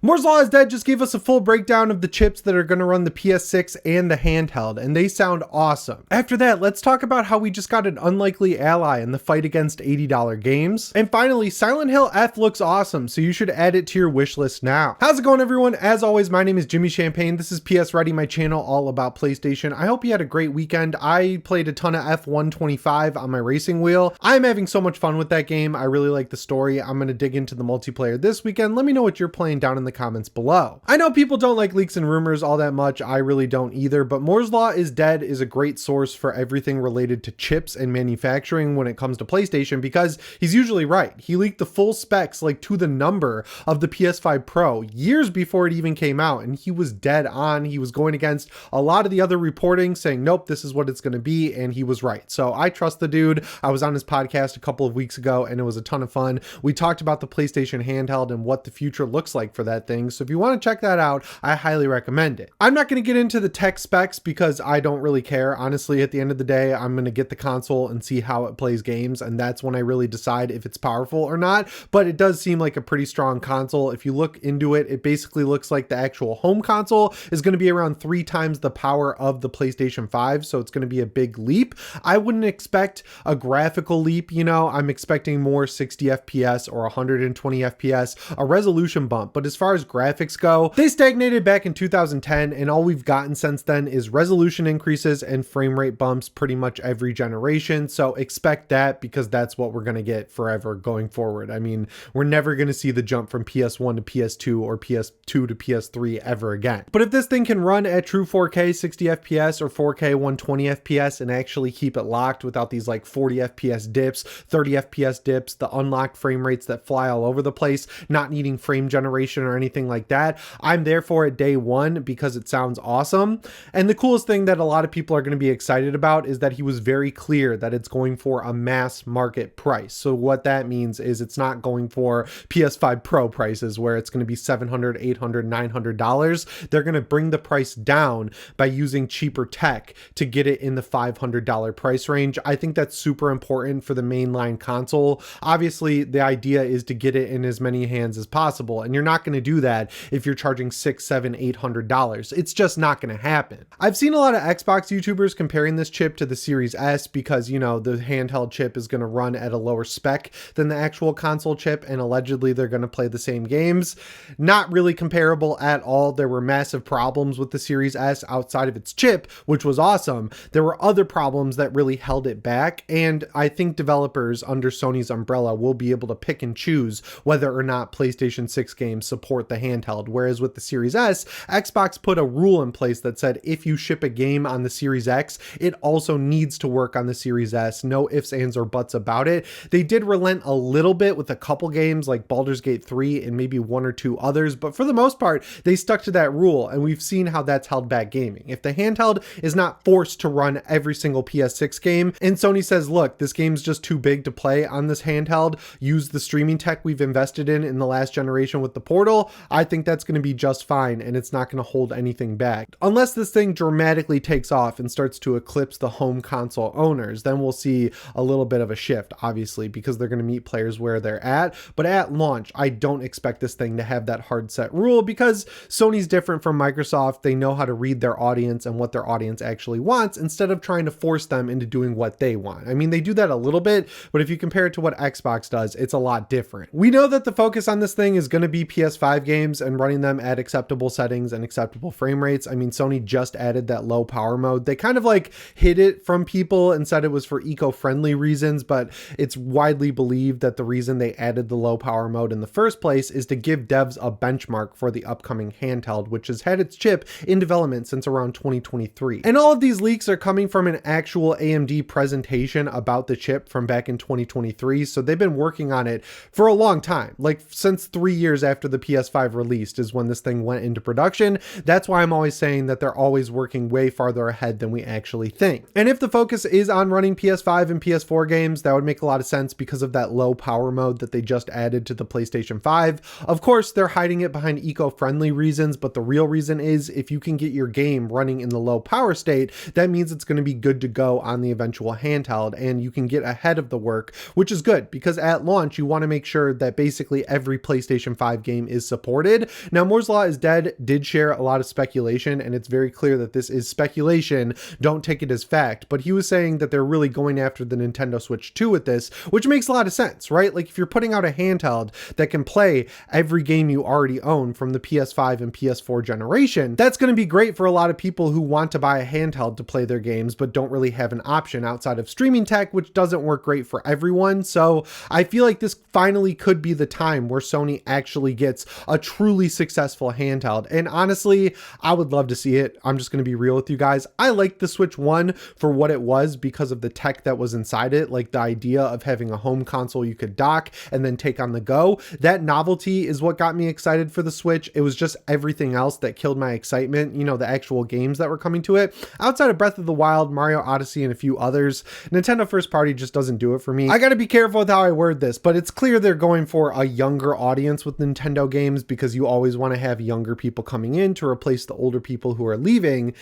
Moore's Law is Dead just gave us a full breakdown of the chips that are going to run the PS6 and the handheld, and they sound awesome. After that, let's talk about how we just got an unlikely ally in the fight against $80 games. And finally, Silent Hill F looks awesome, so you should add it to your wish list now. How's it going, everyone? As always, my name is Jimmy Champagne. This is PSReady, my channel all about PlayStation. I hope you had a great weekend. I played a ton of F125 on my racing wheel. I'm having so much fun with that game. I really like the story. I'm going to dig into the multiplayer this weekend. Let me know what you're playing down in the comments below. I know people don't like leaks and rumors all that much. I really don't either, but Moore's Law is Dead is a great source for everything related to chips and manufacturing when it comes to PlayStation, because he's usually right. He leaked the full specs, like to the number, of the PS5 Pro years before it even came out, and he was dead on. He was going against a lot of the other reporting saying, nope, this is what it's going to be, and he was right. So I trust the dude. I was on his podcast a couple of weeks ago and it was a ton of fun. We talked about the PlayStation handheld and what the future looks like for that thing. So if you want to check that out, I highly recommend it. I'm not going to get into the tech specs because I don't really care. Honestly, at the end of the day, I'm going to get the console and see how it plays games, and that's when I really decide if it's powerful or not. But it does seem like a pretty strong console. If you look into it, it basically looks like the actual home console is going to be around 3 times the power of the PlayStation 5, so it's going to be a big leap. I wouldn't expect a graphical leap, you know. I'm expecting more 60 FPS or 120 FPS, a resolution bump, but as far as graphics go, they stagnated back in 2010, and all we've gotten since then is resolution increases and frame rate bumps pretty much every generation. So expect that, because that's what we're going to get forever going forward. I mean, we're never going to see the jump from PS1 to PS2 or PS2 to PS3 ever again. But if this thing can run at true 4K 60 FPS or 4K 120 FPS and actually keep it locked without these like 40 FPS dips, 30 FPS dips, the unlocked frame rates that fly all over the place, not needing frame generation or anything like that, I'm there for it day one because it sounds awesome. And the coolest thing that a lot of people are going to be excited about is that he was very clear that it's going for a mass market price. So what that means is it's not going for PS5 Pro prices where it's going to be $700, $800, $900. They're going to bring the price down by using cheaper tech to get it in the $500 price range. I think that's super important for the mainline console. Obviously, the idea is to get it in as many hands as possible, and you're not going to do that if you're charging $600, $700, $800. It's just not going to happen. I've seen a lot of Xbox YouTubers comparing this chip to the Series S because, you know, the handheld chip is going to run at a lower spec than the actual console chip, and allegedly they're going to play the same games. Not really comparable at all. There were massive problems with the Series S outside of its chip, which was awesome. There were other problems that really held it back, and I think developers under Sony's umbrella will be able to pick and choose whether or not PlayStation 6 games support the handheld, whereas with the Series S, Xbox put a rule in place that said if you ship a game on the Series X, it also needs to work on the Series S. No ifs, ands, or buts about it. They did relent a little bit with a couple games like Baldur's Gate 3 and maybe 1 or 2 others, but for the most part, they stuck to that rule, and we've seen how that's held back gaming. If the handheld is not forced to run every single PS6 game, and Sony says, look, this game's just too big to play on this handheld, use the streaming tech we've invested in the last generation with the Portal, I think that's going to be just fine, and it's not going to hold anything back. Unless this thing dramatically takes off and starts to eclipse the home console owners, then we'll see a little bit of a shift, obviously, because they're going to meet players where they're at. But at launch, I don't expect this thing to have that hard set rule, because Sony's different from Microsoft. They know how to read their audience and what their audience actually wants instead of trying to force them into doing what they want. I mean, they do that a little bit, but if you compare it to what Xbox does, it's a lot different. We know that the focus on this thing is going to be PS5 games and running them at acceptable settings and acceptable frame rates. I mean, Sony just added that low power mode. They kind of like hid it from people and said it was for eco-friendly reasons, but it's widely believed that the reason they added the low power mode in the first place is to give devs a benchmark for the upcoming handheld, which has had its chip in development since around 2023. And all of these leaks are coming from an actual AMD presentation about the chip from back in 2023. So they've been working on it for a long time, like since 3 years after the PS5 released is when this thing went into production. That's why I'm always saying that they're always working way farther ahead than we actually think. And if the focus is on running PS5 and PS4 games, that would make a lot of sense because of that low power mode that they just added to the PlayStation 5. Of course, they're hiding it behind eco-friendly reasons, but the real reason is if you can get your game running in the low power state, that means it's going to be good to go on the eventual handheld, and you can get ahead of the work, which is good because at launch, you want to make sure that basically every PlayStation 5 game is supported. Now, Moore's Law is Dead did share a lot of speculation, and it's very clear that this is speculation. Don't take it as fact. But he was saying that they're really going after the Nintendo Switch 2 with this, which makes a lot of sense, right? Like if you're putting out a handheld that can play every game you already own from the PS5 and PS4 generation, that's going to be great for a lot of people who want to buy a handheld to play their games, but don't really have an option outside of streaming tech, which doesn't work great for everyone. So I feel like this finally could be the time where Sony actually gets a truly successful handheld. And honestly, I would love to see it. I'm just going to be real with you guys. I like the Switch 1 for what it was because of the tech that was inside it, like the idea of having a home console you could dock and then take on the go. That novelty is what got me excited for the Switch. It was just everything else that killed my excitement, you know, the actual games that were coming to it. Outside of Breath of the Wild, Mario Odyssey, and a few others, Nintendo first party just doesn't do it for me. I gotta be careful with how I word this, but it's clear they're going for a younger audience with Nintendo games because you always want to have younger people coming in to replace the older people who are leaving.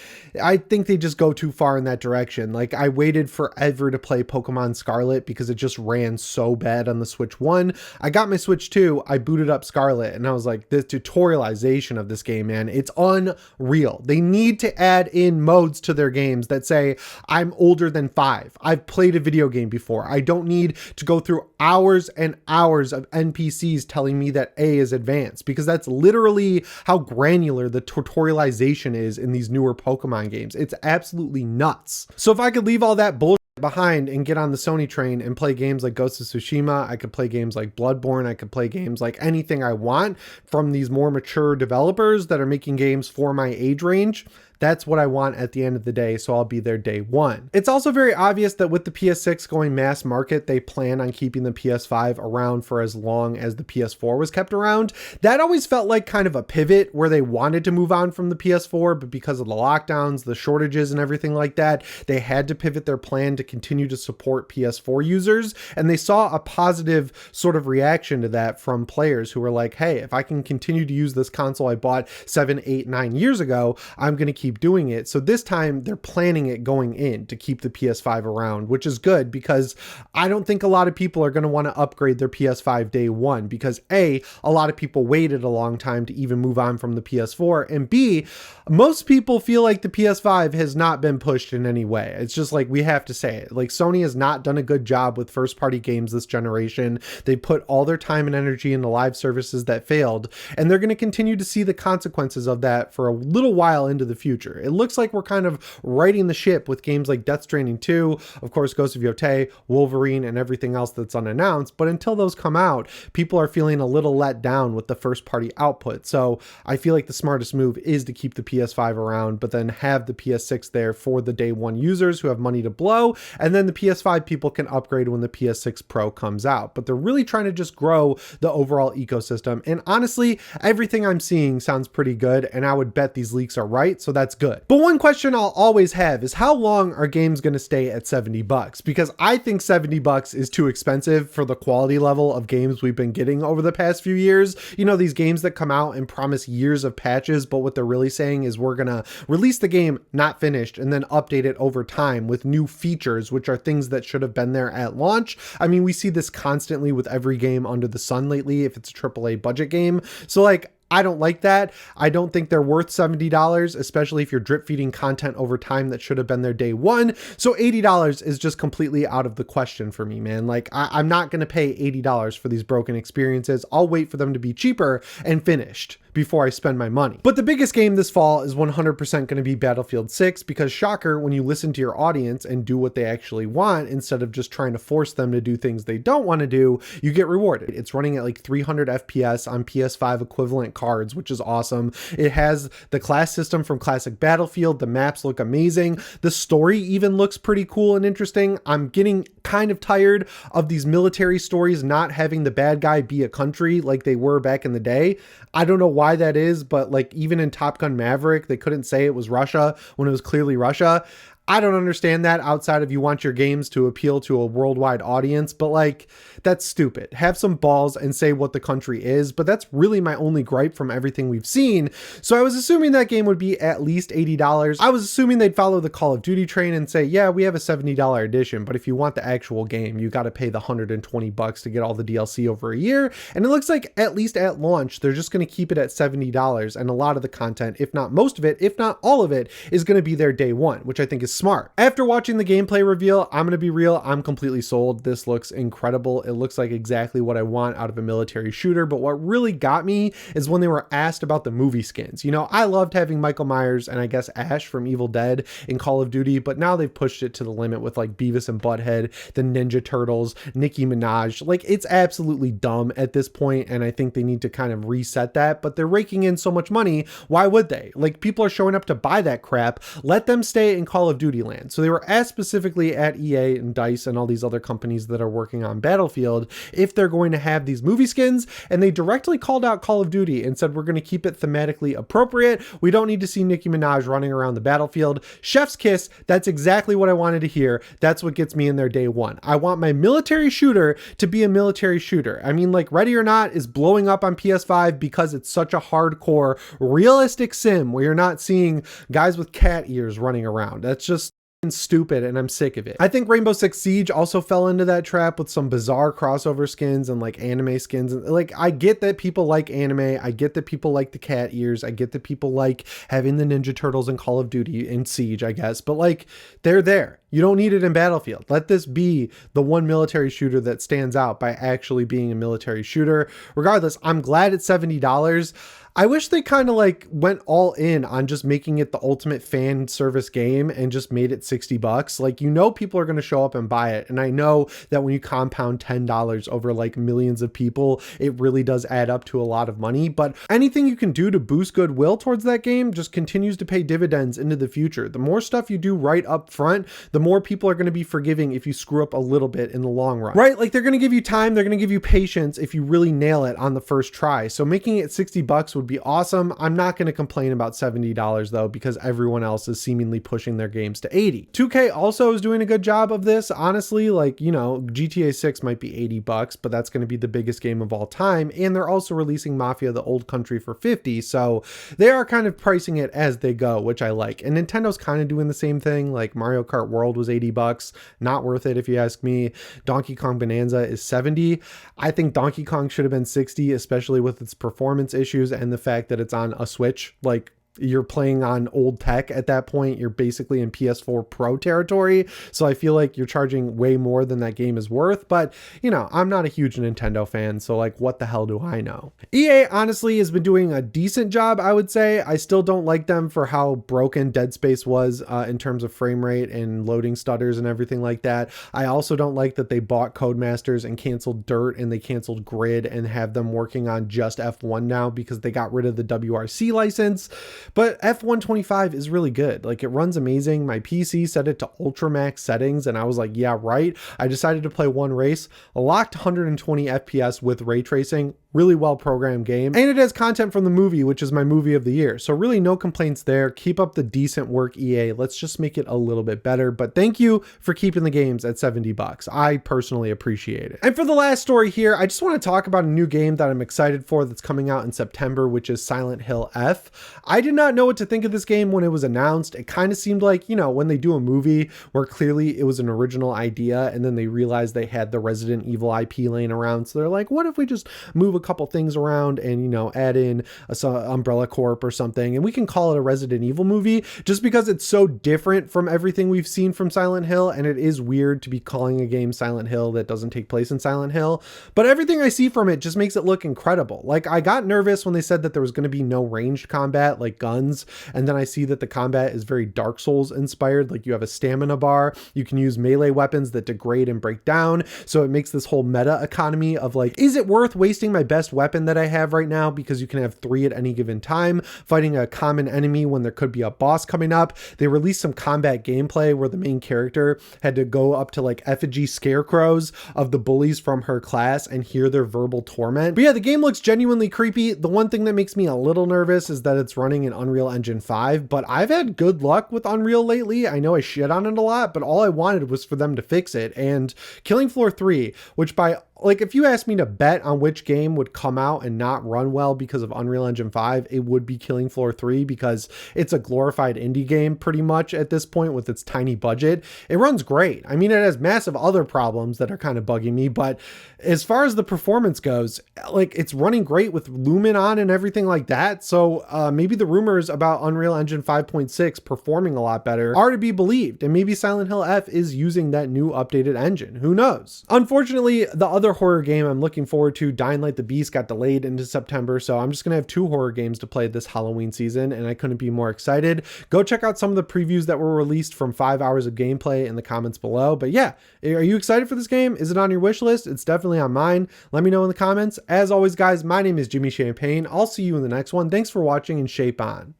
I think they just go too far in that direction. Like I waited forever to play Pokemon Scarlet because it just ran so bad on the Switch 1. I got my Switch 2, I booted up Scarlet, and I was like, the tutorialization of this game, man, it's unreal. They need to add in modes to their games that say, I'm older than 5. I've played a video game before. I don't need to go through hours and hours of NPCs telling me that A is advanced, because that's literally how granular the tutorialization is in these newer Pokemon games. It's absolutely nuts. So if I could leave all that bullshit behind and get on the Sony train and play games like Ghost of Tsushima, I could play games like Bloodborne, I could play games like anything I want from these more mature developers that are making games for my age range. That's what I want at the end of the day, so I'll be there day one. It's also very obvious that with the PS6 going mass market, they plan on keeping the PS5 around for as long as the PS4 was kept around. That always felt like kind of a pivot where they wanted to move on from the PS4, but because of the lockdowns, the shortages and everything like that, they had to pivot their plan to continue to support PS4 users. And they saw a positive sort of reaction to that from players who were like, hey, if I can continue to use this console I bought 7, 8, 9 years ago, I'm going to keep doing it. So this time they're planning it going in to keep the PS5 around, which is good because I don't think a lot of people are going to want to upgrade their PS5 day one because A, a lot of people waited a long time to even move on from the PS4, and B, most people feel like the PS5 has not been pushed in any way. It's just like, we have to say it. Like Sony has not done a good job with first party games this generation. They put all their time and energy into live services that failed, and they're going to continue to see the consequences of that for a little while into the future. It looks like we're kind of righting the ship with games like Death Stranding 2, of course, Ghost of Yotei, Wolverine, and everything else that's unannounced. But until those come out, people are feeling a little let down with the first party output. So I feel like the smartest move is to keep the PS5 around, but then have the PS6 there for the day one users who have money to blow. And then the PS5 people can upgrade when the PS6 Pro comes out. But they're really trying to just grow the overall ecosystem. And honestly, everything I'm seeing sounds pretty good. And I would bet these leaks are right. So that's good. But one question I'll always have is how long are games going to stay at $70? Because I think $70 is too expensive for the quality level of games we've been getting over the past few years. You know, these games that come out and promise years of patches, but what they're really saying is we're going to release the game not finished and then update it over time with new features, which are things that should have been there at launch. I mean, we see this constantly with every game under the sun lately if it's a AAA budget game. So like, I don't like that. I don't think they're worth $70, especially if you're drip feeding content over time that should have been there day one. So $80 is just completely out of the question for me, man. Like I'm not going to pay $80 for these broken experiences. I'll wait for them to be cheaper and finished before I spend my money. But the biggest game this fall is 100% going to be Battlefield 6 because shocker, when you listen to your audience and do what they actually want instead of just trying to force them to do things they don't want to do, you get rewarded. It's running at like 300 FPS on PS5 equivalent cards, which is awesome. It has the class system from classic Battlefield. The maps look amazing. The story even looks pretty cool and interesting. I'm getting kind of tired of these military stories not having the bad guy be a country like they were back in the day. I don't know why that is, but like even in Top Gun Maverick, they couldn't say it was Russia when it was clearly Russia. I don't understand that outside of you want your games to appeal to a worldwide audience, but like, that's stupid. Have some balls and say what the country is, but that's really my only gripe from everything we've seen. So I was assuming that game would be at least $80. I was assuming they'd follow the Call of Duty train and say, yeah, we have a $70 edition, but if you want the actual game, you got to pay the $120 to get all the DLC over a year. And it looks like at least at launch, they're just going to keep it at $70, and a lot of the content, if not most of it, if not all of it, is going to be there day one, which I think is smart. After watching the gameplay reveal, I'm going to be real, I'm completely sold. This looks incredible. It looks like exactly what I want out of a military shooter, but what really got me is when they were asked about the movie skins. You know, I loved having Michael Myers and I guess Ash from Evil Dead in Call of Duty, but now they've pushed it to the limit with like Beavis and Butthead, the Ninja Turtles, Nicki Minaj. Like, it's absolutely dumb at this point, and I think they need to kind of reset that, but they're raking in so much money, why would they? Like, people are showing up to buy that crap. Let them stay in Call of Duty land. So they were asked specifically at EA and DICE and all these other companies that are working on Battlefield if they're going to have these movie skins, and they directly called out Call of Duty and said, we're going to keep it thematically appropriate. We don't need to see Nicki Minaj running around the battlefield. Chef's kiss. That's exactly what I wanted to hear. That's what gets me in there day one. I want my military shooter to be a military shooter. I mean, like, Ready or Not is blowing up on PS5 because it's such a hardcore, realistic sim where you're not seeing guys with cat ears running around. That's just stupid, and I'm sick of it. I think Rainbow Six Siege also fell into that trap with some bizarre crossover skins and like anime skins. And like, I get that people like anime, I get that people like the cat ears, I get that people like having the Ninja Turtles in Call of Duty and Siege, I guess, but like, they're there. You don't need it in Battlefield. Let this be the one military shooter that stands out by actually being a military shooter. Regardless, I'm glad it's $70. I wish they kind of like went all in on just making it the ultimate fan service game and just made it $60. Like, you know, people are going to show up and buy it. And I know that when you compound $10 over like millions of people, it really does add up to a lot of money. But anything you can do to boost goodwill towards that game just continues to pay dividends into the future. The more stuff you do right up front, the more people are going to be forgiving if you screw up a little bit in the long run, right? Like, they're going to give you time, they're going to give you patience if you really nail it on the first try. So making it $60 would be awesome. I'm not going to complain about $70 though, because everyone else is seemingly pushing their games to 80. 2K also is doing a good job of this. Honestly, like, you know, GTA 6 might be $80, but that's going to be the biggest game of all time. And they're also releasing Mafia: The Old Country for 50. So they are kind of pricing it as they go, which I like. And Nintendo's kind of doing the same thing. Like, Mario Kart World was $80. Not worth it if you ask me. Donkey Kong Bonanza is $70. I think Donkey Kong should have been $60, especially with its performance issues and the fact that it's on a Switch. Like, you're playing on old tech at that point. You're basically in PS4 Pro territory. So I feel like you're charging way more than that game is worth. But, you know, I'm not a huge Nintendo fan, so like, what the hell do I know? EA honestly has been doing a decent job, I would say. I still don't like them for how broken Dead Space was in terms of frame rate and loading stutters and everything like that. I also don't like that they bought Codemasters and canceled Dirt and they canceled Grid and have them working on just F1 now because they got rid of the WRC license. But F125 is really good. Like, it runs amazing. My PC set it to ultra max settings and I was like, yeah, right. I decided to play one race, locked 120 FPS with ray tracing. Really well programmed game, and it has content from the movie, which is my movie of the year. So really no complaints there. Keep up the decent work, EA. Let's just make it a little bit better. But thank you for keeping the games at $70. I personally appreciate it. And for the last story here, I just want to talk about a new game that I'm excited for that's coming out in September, which is Silent Hill F. I did not know what to think of this game when it was announced. It kind of seemed like, you know, when they do a movie where clearly it was an original idea and then they realized they had the Resident Evil IP laying around. So they're like, what if we just move a couple things around and, you know, add in Umbrella Corp or something, and we can call it a Resident Evil movie, just because it's so different from everything we've seen from Silent Hill. And it is weird to be calling a game Silent Hill that doesn't take place in Silent Hill, but everything I see from it just makes it look incredible. Like, I got nervous when they said that there was going to be no ranged combat like guns, and then I see that the combat is very Dark Souls inspired. Like, you have a stamina bar, you can use melee weapons that degrade and break down, so it makes this whole meta economy of like, is it worth wasting my best weapon that I have right now because you can have 3 at any given time, fighting a common enemy when there could be a boss coming up. They released some combat gameplay where the main character had to go up to like effigy scarecrows of the bullies from her class and hear their verbal torment. But yeah, the game looks genuinely creepy. The one thing that makes me a little nervous is that it's running in Unreal Engine 5, but I've had good luck with Unreal lately. I know I shit on it a lot, but all I wanted was for them to fix it. And Killing Floor 3, which if you asked me to bet on which game would come out and not run well because of Unreal Engine 5, it would be Killing Floor 3 because it's a glorified indie game pretty much at this point with its tiny budget. It runs great. I mean, it has massive other problems that are kind of bugging me, but as far as the performance goes, like it's running great with Lumen on and everything like that. So maybe the rumors about Unreal Engine 5.6 performing a lot better are to be believed. And maybe Silent Hill F is using that new updated engine. Who knows? Unfortunately, the other horror game I'm looking forward to, Dying Light the Beast, got delayed into September, so I'm just gonna have 2 horror games to play this Halloween season, and I couldn't be more excited. Go check out some of the previews that were released from 5 hours of gameplay in the comments below. But yeah, are you excited for this game? Is it on your wish list? It's definitely on mine. Let me know in the comments. As always, guys, my name is Jimmy Champagne. I'll see you in the next one. Thanks for watching, and shape on.